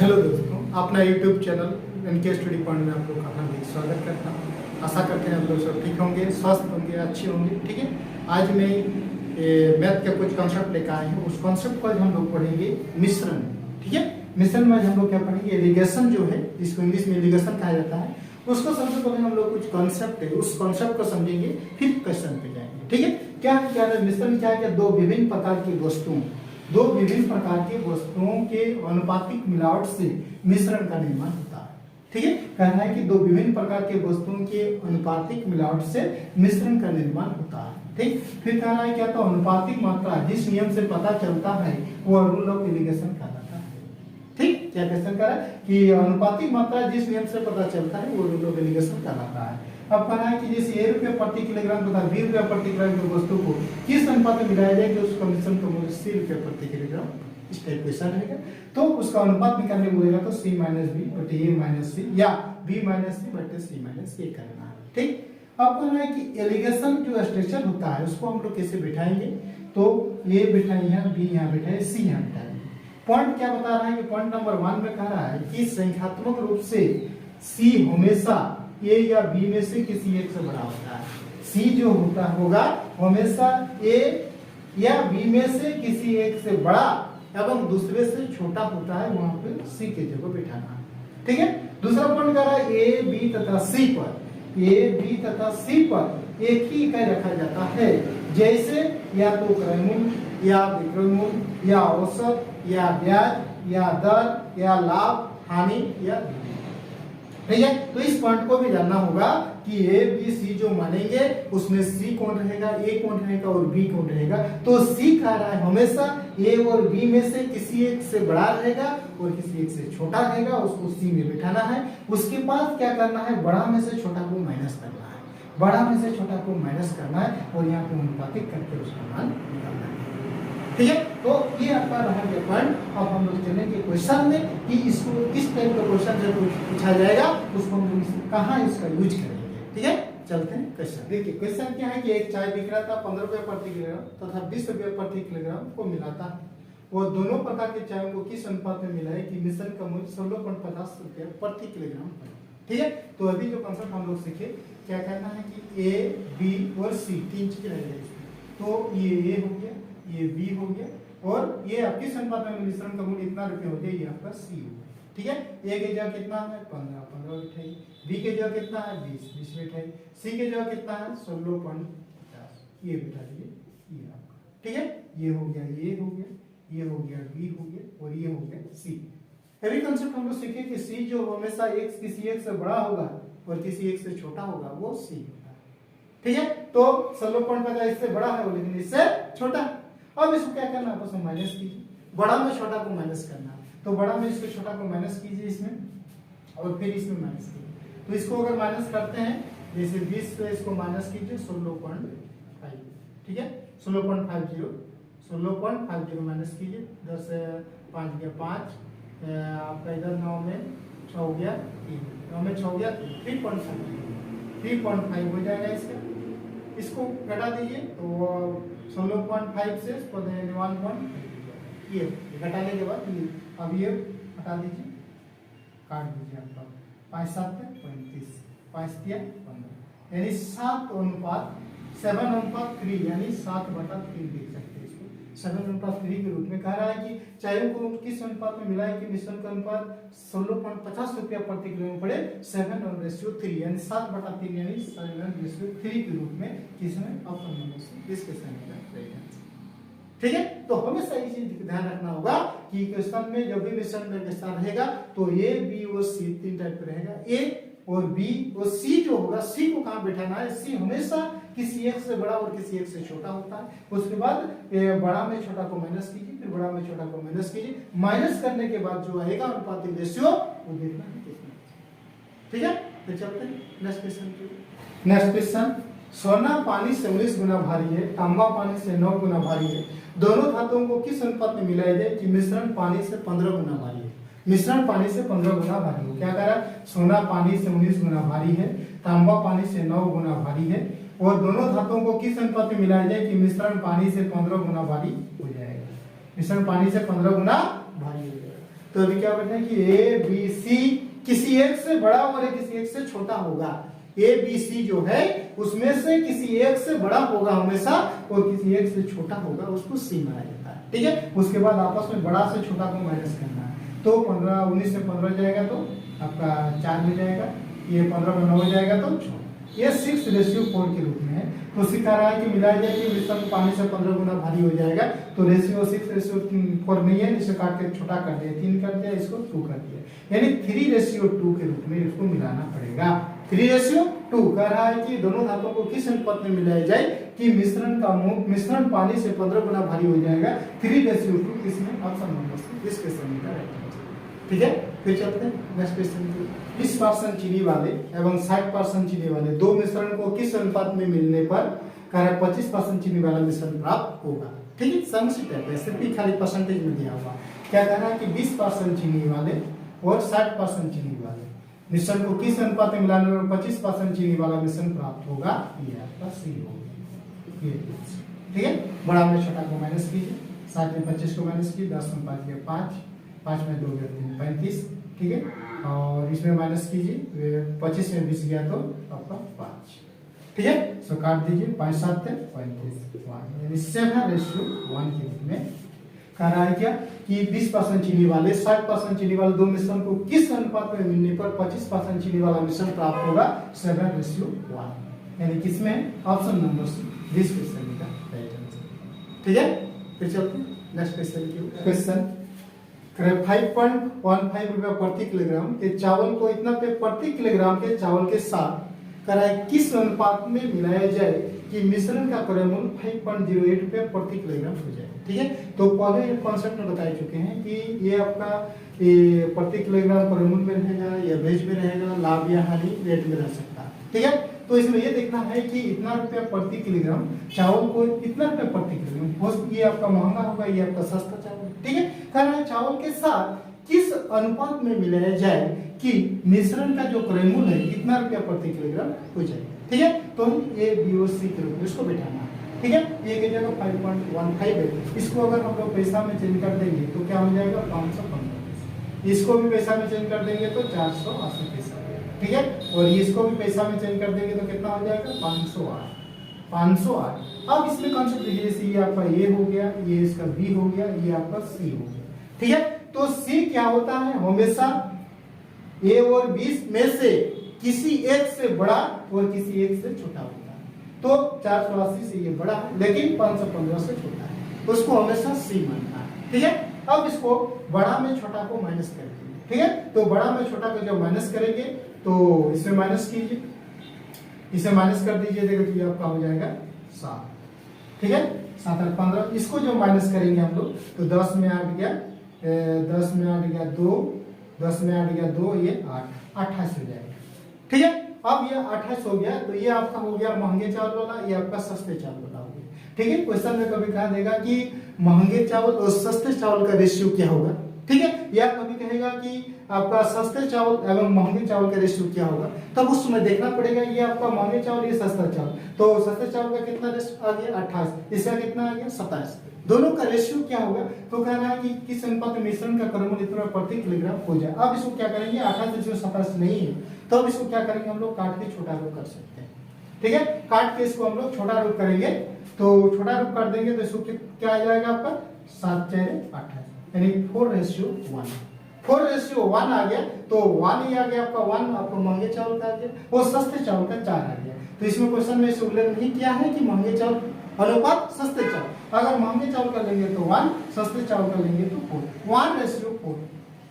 Hello दोस्तों, अपना YouTube channel NK study point में आप लोग का हार्दिक स्वागत करता हूँ। आशा करते हैं आप लोग सब ठीक होंगे, स्वस्थ होंगे, अच्छे होंगे। ठीक है, आज मैं मैथ के कुछ कॉन्सेप्ट लेकर आए हैं। उस कॉन्सेप्ट को आज हम लोग पढ़ेंगे मिश्रण। ठीक है, मिश्रण में हम लोग क्या पढ़ेंगे, एलिगेशन जो है, जिसको इंग्लिश में एलिगेशन कहा जाता है, उसको सबसे पहले हम लोग कुछ कॉन्सेप्ट है उस कॉन्सेप्ट को समझेंगे, फिर क्वेश्चन पे जाएंगे। ठीक है, क्या है मिश्रण? क्या है? दो विभिन्न प्रकार की वस्तुओं के अनुपातिक मिलावट से मिश्रण का निर्माण होता है। ठीक है, कहना है कि दो विभिन्न प्रकार के वस्तुओं के अनुपातिक मिलावट से मिश्रण का निर्माण होता है। ठीक, फिर कहना है क्या? तो अनुपातिक मात्रा जिस नियम से पता चलता है वो रूल ऑफ एलिगेशन कहलाता है। ठीक, क्या क्वेश्चन कर रहा है कि अनुपातिक मात्रा जिस नियम से पता चलता है वो रूल ऑफ एलिगेशन कहलाता है। अब कहना है कि जैसे ₹1 प्रति किलोग्राम तथा ₹20 प्रति किलोग्राम की वस्तु को किस अनुपात में मिलाया जाए कि उसका मिश्रण का मूल्य ₹C प्रति किलोग्राम, इस टाइप क्वेश्चन रहेगा। तो उसका अनुपात निकालने बोलेगा तो C - B बटे A - C या B - C बटे C - A करना है। ठीक, अब कहना है कि एलिगेशन जो स्ट्रक्चर होता है उसको हम लोग कैसे बिठाएंगे, तो A बिठाए यहाँ, B यहाँ बिठाए, C यहाँ बिठाएंगे। पॉइंट क्या बता रहा है कि पॉइंट नंबर 1 में कह रहा है कि संख्यात्मक रूप से C हमेशा A या B में से किसी एक से बड़ा होता है। C जो होगा हमेशा A या B में से किसी एक से बड़ा एवं दूसरे से छोटा होता है, वहां पे C के जगह बिठाना है। ठीक है, दूसरा पॉइंट कह रहा है A, B तथा C पर एक ही इकाई रखा जाता है, जैसे या तो क्रयमूल्य या विक्रयमूल्य या औसत या ब्याज या दर या लाभ, हानि या। ठीक है, तो इस पॉइंट को भी जानना होगा कि A, B, C जो मानेंगे उसमें C कौन रहेगा, A कौन रहेगा और B कौन रहेगा। तो C कह रहा है हमेशा A और B में से किसी एक से बड़ा रहेगा और किसी एक से छोटा रहेगा, उसको C में बिठाना है। उसके बाद क्या करना है, बड़ा में से छोटा को माइनस करना है, और यहाँ पे अनुपातिक करके उसका मान निकालना है। ठीक है, तो ये आपका रहा ये पॉइंट। अब हम लोग चलेंगे क्वेश्चन में कि इसको किस टाइप का क्वेश्चन जब पूछा जाएगा उसको हम लोग कहाँ इसका यूज करेंगे। ठीक है, चलते हैं क्वेश्चन। देखिए क्वेश्चन क्या है कि एक चाय विक्रेता ₹15 प्रति किलोग्राम तथा ₹20 प्रति किलोग्राम को मिलाता है। वो दोनों प्रकार के चायों को किस अनुपात में मिलाए कि मिश्रण का मूल्य ₹16.50 प्रति किलोग्राम है। ठीक है, तो अभी जो कॉन्सेप्ट हम लोग सीखे, क्या कहना है कि A, B और C तीन चीजें रहेंगी। तो ये A हो गया, ये B हो गया, और ये आपके अनुपात में मिश्रण का मूल्य इतना रुपये हो गया, ये आपका C हो गया। ठीक है, A के जगह कितना है 15 बिठाई, B के जगह कितना है 20 बिठाई, C के जगह कितना है 16.50, ये बिठा दीजिए, ये आपका। ठीक है, ये हो गया, ये हो गया, ये हो गया, B हो गया और ये हो गया C। अभी कंसेप्ट हम लोग सीखे कि C जो हमेशा किसी एक से बड़ा होगा और किसी एक से छोटा होगा वो C होता है। ठीक है, तो 16.50 इससे बड़ा है लेकिन इससे छोटा। अब इसको क्या करना है, आपस में माइनस कीजिए, बड़ा में छोटा को माइनस करना है। तो बड़ा में इसको छोटा को माइनस कीजिए इसमें, और फिर इसमें माइनस कीजिए। तो इसको अगर माइनस करते हैं, जैसे 20 से इसको माइनस कीजिए 16.5। ठीक है, 16.50 माइनस कीजिए, 10 से 5 गया 5, आपका इधर 9 में 6 हो गया 3, 9 में 6 हो गया 3.5 हो जाएगा इसका। इसको घटा दीजिए तो 16.5 से 1.5 ये घटाने के बाद ये अब ये हटा दीजिए, काट दीजिए आपका 5 × 7 = 35, 5 × 3 = 15, यानी 7:3 यानी 7/3 लिख सकते हैं इसको। 7/3 के रूप में कह रहा है कि चायों को किस अनुपात में मिलाए कि मिश्रण का अनुपात ₹16.50 प्रति किलोग्राम पड़े, 7:3 यानी 7/3 यानी 7:3 के रूप में किसमें अपन इसके संख्या रहेगा। ठीक है, तो हमेशा ये चीज ध्यान रखना होगा कि क्वेश्चन में जब भी मिश्रण में कैसा रहेगा तो A, B और C तीन टाइप का रहेगा। A और B और C जो होगा, C को कहाँ बैठाना है, C हमेशा किसी एक से बड़ा और किसी एक से छोटा होता है। उसके बाद बड़ा में छोटा को माइनस कीजिए, फिर बड़ा में छोटा को माइनस कीजिए, माइनस करने के बाद जो आएगा अनुपातिक रेशियो वो देखना है कितना। ठीक है, तो चलते हैं नेक्स्ट क्वेश्चन। नेक्स्ट क्वेश्चन, सोना पानी से 19 गुना भारी है, तांबा पानी से 9 गुना भारी है, दोनों धातुओं को किस अनुपात में मिलाया जाए कि मिश्रण पानी से 15 गुना भारी है। मिश्रण पानी से 15 गुना भारी हो। क्या कह रहा है, सोना पानी से 19 गुना भारी है, तांबा पानी से 9 गुना भारी है, और दोनों धातुओं को किस अनुपात में मिलाया जाए कि मिश्रण पानी से 15 गुना भारी हो जाएगा। मिश्रण पानी से 15 गुना भारी हो जाएगा। तो अभी क्या बताएं कि ए बी सी किसी एक से बड़ा और किसी एक से छोटा होगा। ए बी सी जो है उसमें से किसी एक से बड़ा होगा हमेशा और किसी एक से छोटा होगा, उसको सी माना जाता है। ठीक है, उसके बाद आपस में बड़ा से छोटा को माइनस करना है। तो 15 19 से 15 जाएगा तो आपका 4 हो जाएगा, ये 15 में 9 हो जाएगा तो 6। ये 6:4 के रूप में है। तो सिखा रहा है कि मिलाया जाए कि मिश्रण पानी से 15 गुना भारी हो जाएगा। तो रेशियो 6:4 नहीं है, इसे काट के छोटा कर दिया, 3 कर दिया, इसको 2 कर दिया, यानी 3:2 के रूप में इसको मिलाना पड़ेगा। 3:2 कह रहा है कि दोनों धातुओं को किस अनुपात में मिलाया जाए कि मिश्रण पानी से 15 गुना भारी हो जाएगा। 3:2 किसमें? ऑप्शन नंबर सी, इस क्वेश्चन का राइट आंसर। ठीक है, फिर चलते हैं नेक्स्ट क्वेश्चन की। 20% चीनी वाले एवं 60% चीनी वाले दो मिश्रण को किस अनुपात में मिलने पर 25% चीनी वाला मिश्रण प्राप्त होगा। ठीक है, संक्षिप्त है, सिर्फ ही खाली परसेंटेज में दिया हुआ। क्या कह रहा है कि 20% चीनी वाले और 60% चीनी वाले मिश्रण को किस अनुपात में मिलाने पर 25% चीनी वाला मिश्रण प्राप्त होगा। ये आपका सी होगा। ये ठीक है, बड़ा में छोटा को माइनस कीजिए, 60 में 25 को माइनस कीजिए, 10 में 5 गया 5, 5 में 2 गया 3, 35। ठीक है, और इसमें माइनस कीजिए, 25 में 20 गया तो आपका 5। ठीक है, सो काट दीजिए, 5 7 35, 1 7:1 के रूप में कह रहा है क्या कि 20% चीनी वाले 60% चीनी वाले दो मिश्रण को किस अनुपात में मिलने पर 25% चीनी वाला मिश्रण प्राप्त होगा। 7:1, यानी किसमें? Option number C, this question का राइट आंसर। ठीक है, फिर चलते हैं नेक्स्ट क्वेश्चन की। क्वेश्चन 5.15 रुपया प्रति किलोग्राम के चावल को इतना पे प्रति किलोग्राम के चावल के साथ कराए किस अनुपात में मिलाया जाए कि मिश्रण का क्रयमूल्य 5.08 रुपया प्रति किलोग्राम हो जाए। ठीक है, तो पहले कॉन्सेप्ट में बता चुके हैं कि ये आपका प्रति किलोग्राम क्रयमूल्य में रहेगा या बेच में रहेगा, लाभ या हानि रेट में रह सकता है। ठीक है, तो इसमें ये देखना है कि इतना रुपया प्रति किलोग्राम चावल को इतना रुपया प्रति किलोग्राम, ये आपका महंगा होगा, ये आपका सस्ता चावल। ठीक है, कह रहा है चावल के साथ किस अनुपात में मिलाया जाए कि मिश्रण का जो क्रयमूल्य है कितना रुपया प्रति किलोग्राम हो जाए। ठीक है, तो ए बी और सी के रूप में इसको बैठाना है। ठीक है, ये की जगह 5.15 है, इसको अगर हम लोग पैसा में चेंज कर देंगे तो क्या हो जाएगा? 515। इसको भी पैसा में चेंज कर देंगे तो 480 पैसा। ठीक है, और इसको भी पैसा में चेंज कर देंगे तो कितना हो जाएगा? 508। अब इसमें कॉन्सेप्ट देखिए, जैसे ये आपका ए हो गया, ये इसका बी हो गया, ये आपका सी हो गया। ठीक है, तो सी क्या होता है? हमेशा ए और बी में से किसी एक से बड़ा और किसी एक से छोटा होता है। तो 480 से ये बड़ा है लेकिन 515 से छोटा है, उसको हमेशा सी मानना है। ठीक है, अब इसको बड़ा में छोटा को माइनस कर दीजिए। ठीक है, तो बड़ा में छोटा को जब माइनस करेंगे तो इसमें माइनस कीजिए, इसे माइनस कर दीजिए, देखो तो ये आपका हो जाएगा 7। ठीक है, 7 और 15, इसको जो माइनस करेंगे हम लोग तो 10 में 8 गया, 10 में 8 गया 2, 10 में 8 गया 2, ये 8, 28 हो जाएगा। ठीक है, अब ये 28 हो गया तो ये आपका हो गया महंगे चावल वाला, ये आपका सस्ते चावल वाला हो गया। ठीक है, क्वेश्चन में कभी कहा देगा कि महंगे चावल और सस्ते चावल का रेशियो क्या होगा। ठीक है, या कभी कहेगा कि आपका सस्ते चावल एवं महंगे चावल का रेशियो क्या होगा, तब उस समय देखना पड़ेगा ये आपका महंगे चावल, ये सस्ता चावल, तो सस्ते चावल का कितना रेशियो आ गया? 28, इसका कितना आ गया? 27। दोनों का रेशियो क्या होगा? तो कह रहा है कि किस अनुपात में मिश्रण का क्रयमूल्य इतना प्रति किलोग्राम हो जाए। अब इसको क्या करेंगे? 28 इसमें 27 नहीं है, तो अब इसको क्या करेंगे? हम लोग काट के छोटा रूप कर सकते हैं। ठीक है, काट के इसको हम लोग छोटा रूप करेंगे, तो छोटा रूप कर देंगे तो इसको क्या आ जाएगा आपका? 7 4 28, यानी 4:1। 4:1 आ गया, तो 1 ही आ गया आपका, 1 आपको महंगे चावल का आ गया, वो सस्ते चावल का 4 आ गया। तो इसमें क्वेश्चन में इसे उल्लेख नहीं किया है कि महंगे चावल अनुपात सस्ते चावल, अगर महंगे चावल का लेंगे तो 1, सस्ते चावल का लेंगे तो 4, 1:4।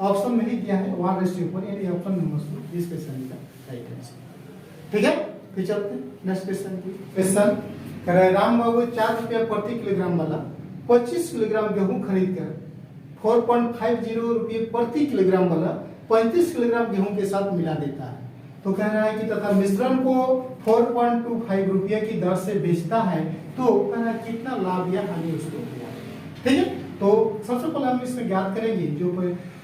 ऑप्शन में ही दिया है 1:4, यानी ऑप्शन नंबर सी इस क्वेश्चन का राइट आंसर। ठीक है, फिर चलते हैं नेक्स्ट क्वेश्चन की। क्वेश्चन कह रहा है राम बाबू 4 रुपया प्रति किलोग्राम वाला 25 किलोग्राम गेहूं खरीद कर 4.50 रुपये प्रति किलोग्राम वाला 35 किलोग्राम गेहूं के साथ मिला देता है। तो कह रहा है कि तथा मिश्रण को 4.25 रुपये की दर से बेचता है, तो कह रहा है कितना लाभ या हानि उसको हुआ। ठीक है, तो सबसे पहले हम इसमें ज्ञात करेंगे जो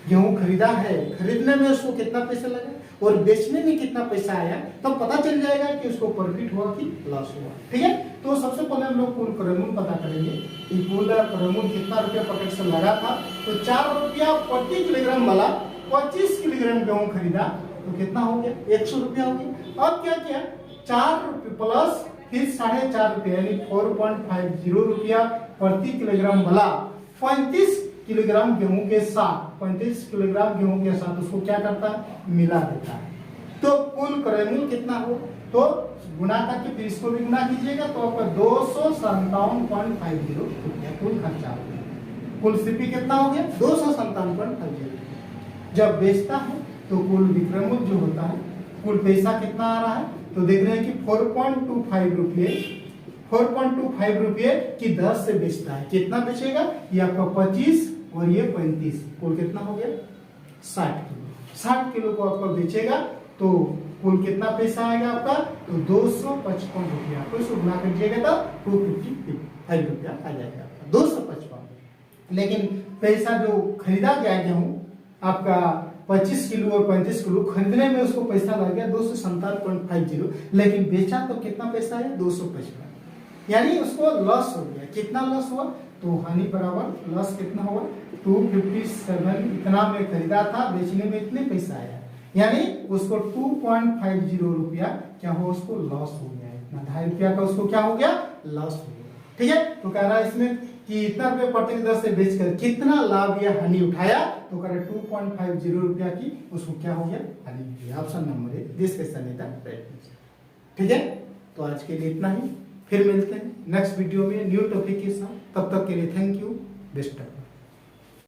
गेहूं खरीदा है, खरीदने में उसको कितना पैसा लगा और बेचने में कितना पैसा आया, तो पता चल जाएगा कि उसको प्रॉफिट हुआ कि लॉस हुआ। ठीक है, तो सबसे पहले हम लोग कुल क्रय मूल्य पता करेंगे कि कुल क्रय मूल्य कितना रुपया पॉकेट से लगा था। तो 4 रुपया प्रति किलोग्राम वाला 25 किलोग्राम गेहूं खरीदा तो कितना हो गया, 100 रुपया हो गया। अब क्या किया, 4 रुपये प्लस फिर 4.5 रुपया यानी 4.50 रुपया प्रति किलोग्राम वाला 35 किलोग्राम गेहूं के साथ 35 किलोग्राम गेहूं के साथ उसको क्या करता है, मिला देता है। तो कुल क्रय मूल्य कितना हो, तो गुना करके फिर इसको भी गुना कीजिएगा तो आपका 257.50 रुपया कुल खर्चा हो गया। कुल सीपी कितना हो गया, 257.50। जब बेचता है तो कुल विक्रय मूल्य जो होता है, कुल पैसा कितना आ रहा है, तो देख रहे हैं कि 4.25 रुपये की दर से बेचता है। कितना बेचेगा, ये आपका 25 और ये 35, कुल कितना हो गया 60 किलो। 60 किलो को आपका बेचेगा तो कुल कितना पैसा आएगा आपका, तो 255 रुपया। आपको इसको गुना करिएगा तो 255 रुपया आ जाएगा आपका 255। लेकिन पैसा जो खरीदा गया गेहूं आपका 25 किलो और 35 किलो खरीदने में उसको पैसा लग गया 257.50, लेकिन बेचा तो कितना पैसा है 255, यानी उसको लॉस हो गया। कितना लॉस हुआ, तो हानि बराबर लॉस कितना हुआ 257। इतना में खरीदा था, बेचने में इतने पैसा आया, यानी उसको 2.50 रुपया क्या हो, उसको लॉस हो गया। इतना 2.5 रुपया का उसको क्या हो गया, लॉस हो गया। ठीक है, तो कह रहा है इसमें कि इतना रुपये प्रति दर से बेचकर कितना लाभ या हानि उठाया, तो कह रहा है 2.50 रुपया की उसको क्या हो गया, हानि हुई। Option number 1 this question is the right answer. ठीक है, तो आज के लिए इतना ही, फिर मिलते हैं नेक्स्ट वीडियो में न्यू टॉपिक के साथ। तब तक के लिए thank you, best of luck.